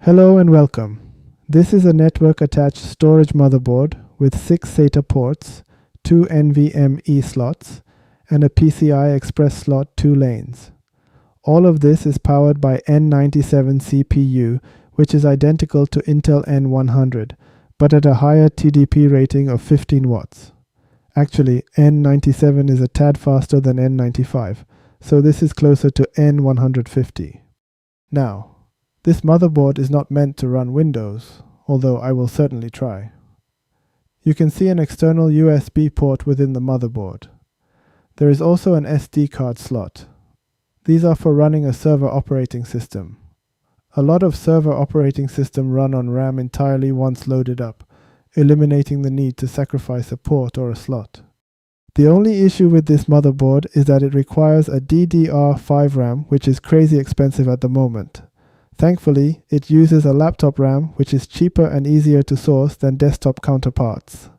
Hello and welcome. This is a network-attached storage motherboard with 6 SATA ports, 2 NVMe slots, and a PCI Express slot 2 lanes. All of this is powered by N97 CPU, which is identical to Intel N100, but at a higher TDP rating of 15 watts. Actually, N97 is a tad faster than N95, so this is closer to N150. Now, this motherboard is not meant to run Windows, although I will certainly try. You can see an external USB port within the motherboard. There is also an SD card slot. These are for running a server operating system. A lot of server operating systems run on RAM entirely once loaded up, eliminating the need to sacrifice a port or a slot. The only issue with this motherboard is that it requires a DDR5 RAM, which is crazy expensive at the moment. Thankfully, it uses a laptop RAM, which is cheaper and easier to source than desktop counterparts.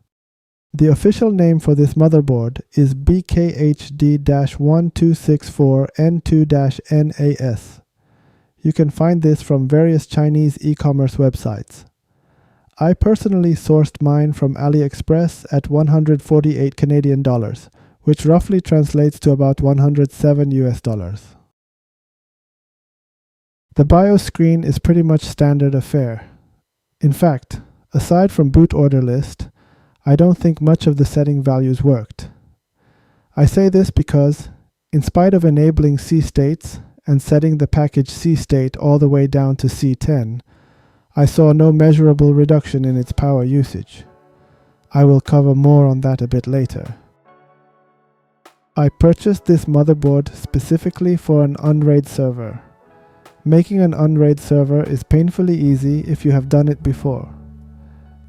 The official name for this motherboard is BKHD-1264N2-NAS. You can find this from various Chinese e-commerce websites. I personally sourced mine from AliExpress at 148 Canadian dollars, which roughly translates to about 107 US dollars. The BIOS screen is pretty much standard affair. In fact, aside from boot order list, I don't think much of the setting values worked. I say this because, in spite of enabling C states and setting the package C state all the way down to C10, I saw no measurable reduction in its power usage. I will cover more on that a bit later. I purchased this motherboard specifically for an Unraid server. Making an Unraid server is painfully easy if you have done it before.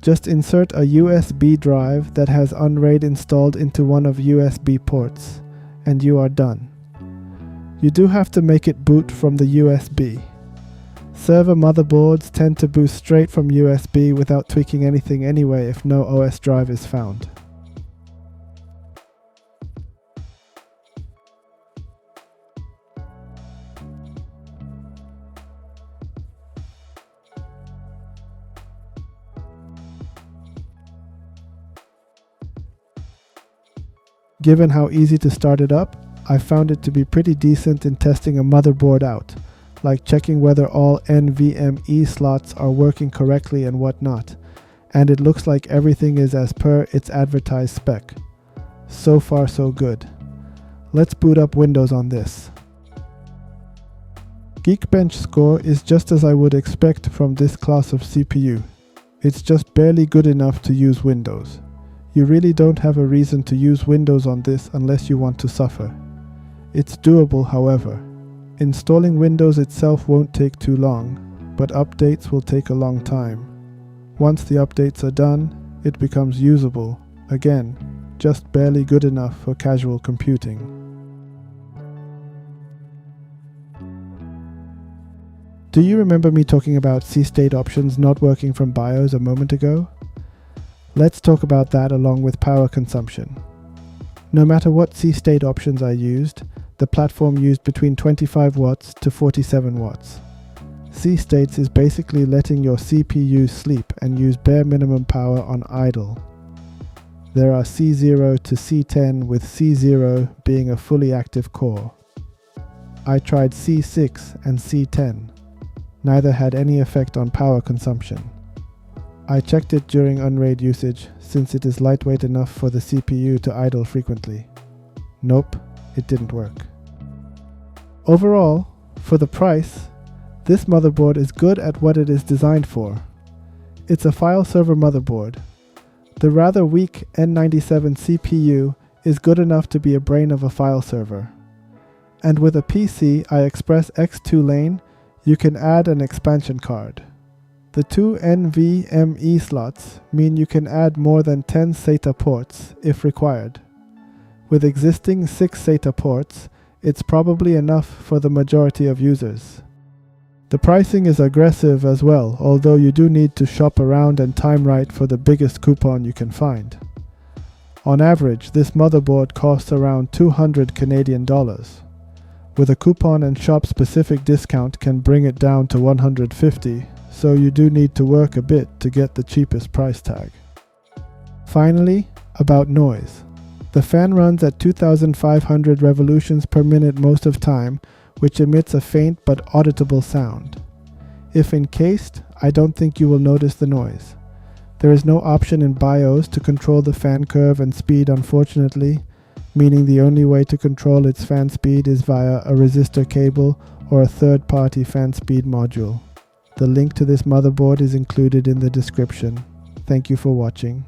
Just insert a USB drive that has Unraid installed into one of USB ports, and you are done. You do have to make it boot from the USB. Server motherboards tend to boot straight from USB without tweaking anything anyway if no OS drive is found. Given how easy to start it up, I found it to be pretty decent in testing a motherboard out, like checking whether all NVMe slots are working correctly and whatnot, and it looks like everything is as per its advertised spec. So far so good. Let's boot up Windows on this. Geekbench score is just as I would expect from this class of CPU. It's just barely good enough to use Windows. You really don't have a reason to use Windows on this unless you want to suffer. It's doable, however. Installing Windows itself won't take too long, but updates will take a long time. Once the updates are done, it becomes usable, again, just barely good enough for casual computing. Do you remember me talking about C-state options not working from BIOS a moment ago? Let's talk about that along with power consumption. No matter what C-state options I used, the platform used between 25 watts to 47 watts. C-states is basically letting your CPU sleep and use bare minimum power on idle. There are C0 to C10 with C0 being a fully active core. I tried C6 and C10. Neither had any effect on power consumption. I checked it during Unraid usage since it is lightweight enough for the CPU to idle frequently. Nope, it didn't work. Overall, for the price, this motherboard is good at what it is designed for. It's a file server motherboard. The rather weak N97 CPU is good enough to be a brain of a file server. And with a PCI Express X2 lane, you can add an expansion card. The 2 NVMe slots mean you can add more than 10 SATA ports if required. With existing 6 SATA ports, it's probably enough for the majority of users. The pricing is aggressive as well, although you do need to shop around and time right for the biggest coupon you can find. On average, this motherboard costs around 200 Canadian dollars. With a coupon and shop-specific discount can bring it down to 150, so you do need to work a bit to get the cheapest price tag. Finally, about noise. The fan runs at 2500 revolutions per minute most of time, which emits a faint but auditable sound. If encased, I don't think you will notice the noise. There is no option in BIOS to control the fan curve and speed, unfortunately, meaning the only way to control its fan speed is via a resistor cable or a third-party fan speed module. The link to this motherboard is included in the description. Thank you for watching.